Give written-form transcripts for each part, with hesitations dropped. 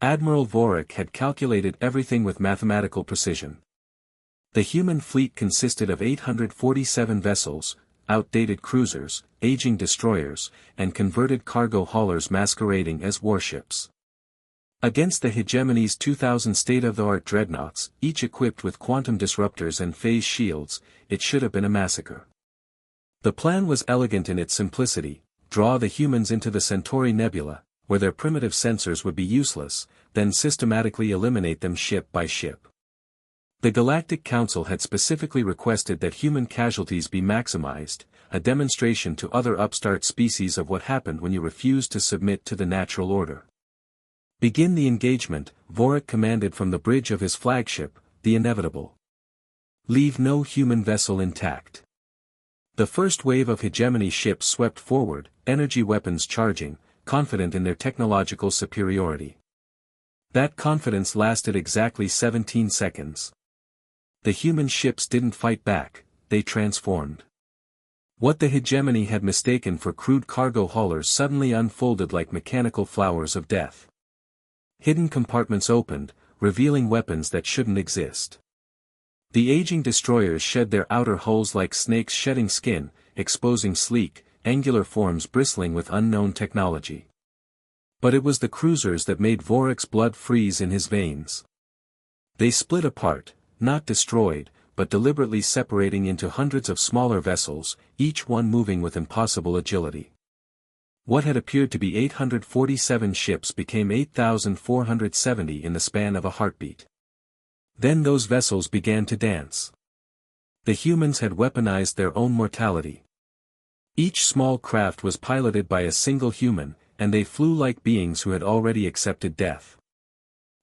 Admiral Vorik had calculated everything with mathematical precision. The human fleet consisted of 847 vessels, outdated cruisers, aging destroyers, and converted cargo haulers masquerading as warships. Against the hegemony's 2,000 state-of-the-art dreadnoughts, each equipped with quantum disruptors and phase shields, it should have been a massacre. The plan was elegant in its simplicity: draw the humans into the Centauri Nebula, where their primitive sensors would be useless, then systematically eliminate them ship by ship. The Galactic Council had specifically requested that human casualties be maximized, a demonstration to other upstart species of what happened when you refuse to submit to the natural order. Begin the engagement, Vorik commanded from the bridge of his flagship, the Inevitable. Leave no human vessel intact. The first wave of hegemony ships swept forward, energy weapons charging, confident in their technological superiority. That confidence lasted exactly 17 seconds. The human ships didn't fight back, they transformed. What the hegemony had mistaken for crude cargo haulers suddenly unfolded like mechanical flowers of death. Hidden compartments opened, revealing weapons that shouldn't exist. The aging destroyers shed their outer hulls like snakes shedding skin, exposing sleek, angular forms bristling with unknown technology. But it was the cruisers that made Vorik's blood freeze in his veins. They split apart, not destroyed, but deliberately separating into hundreds of smaller vessels, each one moving with impossible agility. What had appeared to be 847 ships became 8,470 in the span of a heartbeat. Then those vessels began to dance. The humans had weaponized their own mortality. Each small craft was piloted by a single human, and they flew like beings who had already accepted death.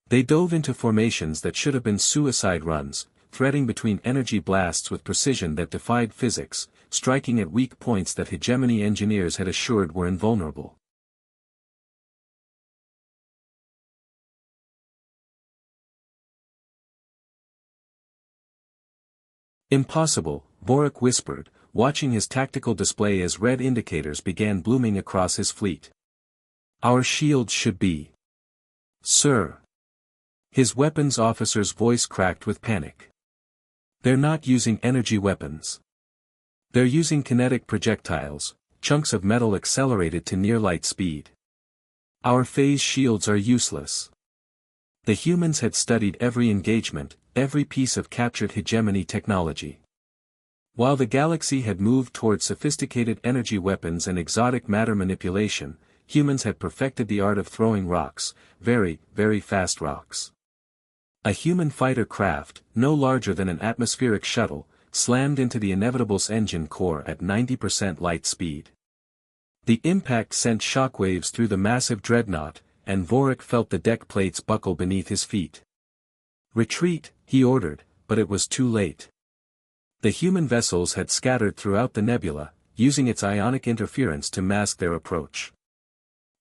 They dove into formations that should have been suicide runs, threading between energy blasts with precision that defied physics, striking at weak points that hegemony engineers had assured were invulnerable. Impossible, Vorik whispered, watching his tactical display as red indicators began blooming across his fleet. Our shields should be. Sir. His weapons officer's voice cracked with panic. They're not using energy weapons. They're using kinetic projectiles, chunks of metal accelerated to near light speed. Our phase shields are useless. The humans had studied every engagement, every piece of captured hegemony technology. While the galaxy had moved toward sophisticated energy weapons and exotic matter manipulation, humans had perfected the art of throwing rocks, very, very fast rocks. A human fighter craft, no larger than an atmospheric shuttle, slammed into the Inevitable's engine core at 90% light speed. The impact sent shockwaves through the massive dreadnought, and Vorik felt the deck plates buckle beneath his feet. Retreat, he ordered, but it was too late. The human vessels had scattered throughout the nebula, using its ionic interference to mask their approach.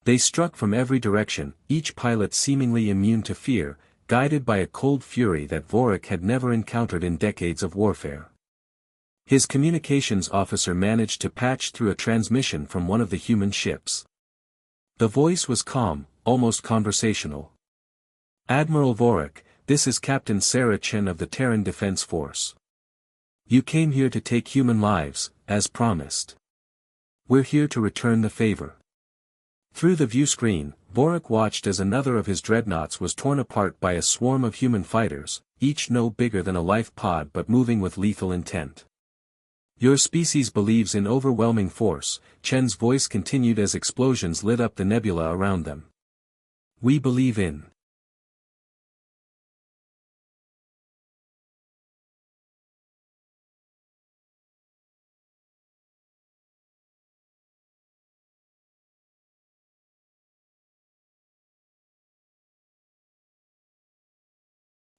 They struck from every direction, each pilot seemingly immune to fear, guided by a cold fury that Vorik had never encountered in decades of warfare. His communications officer managed to patch through a transmission from one of the human ships. The voice was calm, almost conversational. Admiral Vorik, this is Captain Sarah Chen of the Terran Defense Force. You came here to take human lives, as promised. We're here to return the favor. Through the viewscreen, Vorik watched as another of his dreadnoughts was torn apart by a swarm of human fighters, each no bigger than a life pod but moving with lethal intent. Your species believes in overwhelming force, Chen's voice continued as explosions lit up the nebula around them. We believe in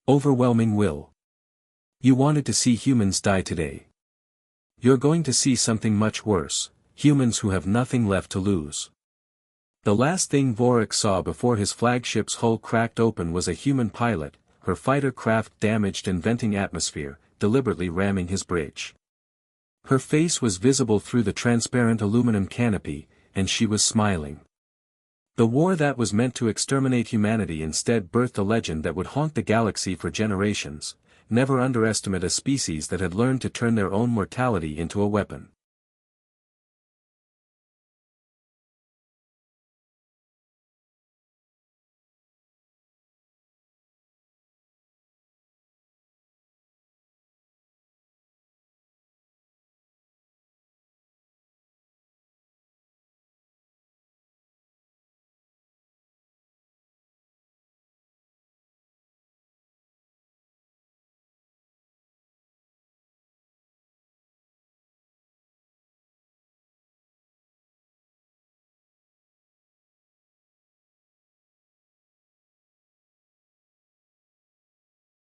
overwhelming will. You wanted to see humans die today. You're going to see something much worse, humans who have nothing left to lose. The last thing Vorik saw before his flagship's hull cracked open was a human pilot, her fighter craft damaged and venting atmosphere, deliberately ramming his bridge. Her face was visible through the transparent aluminum canopy, and she was smiling. The war that was meant to exterminate humanity instead birthed a legend that would haunt the galaxy for generations. Never underestimate a species that had learned to turn their own mortality into a weapon.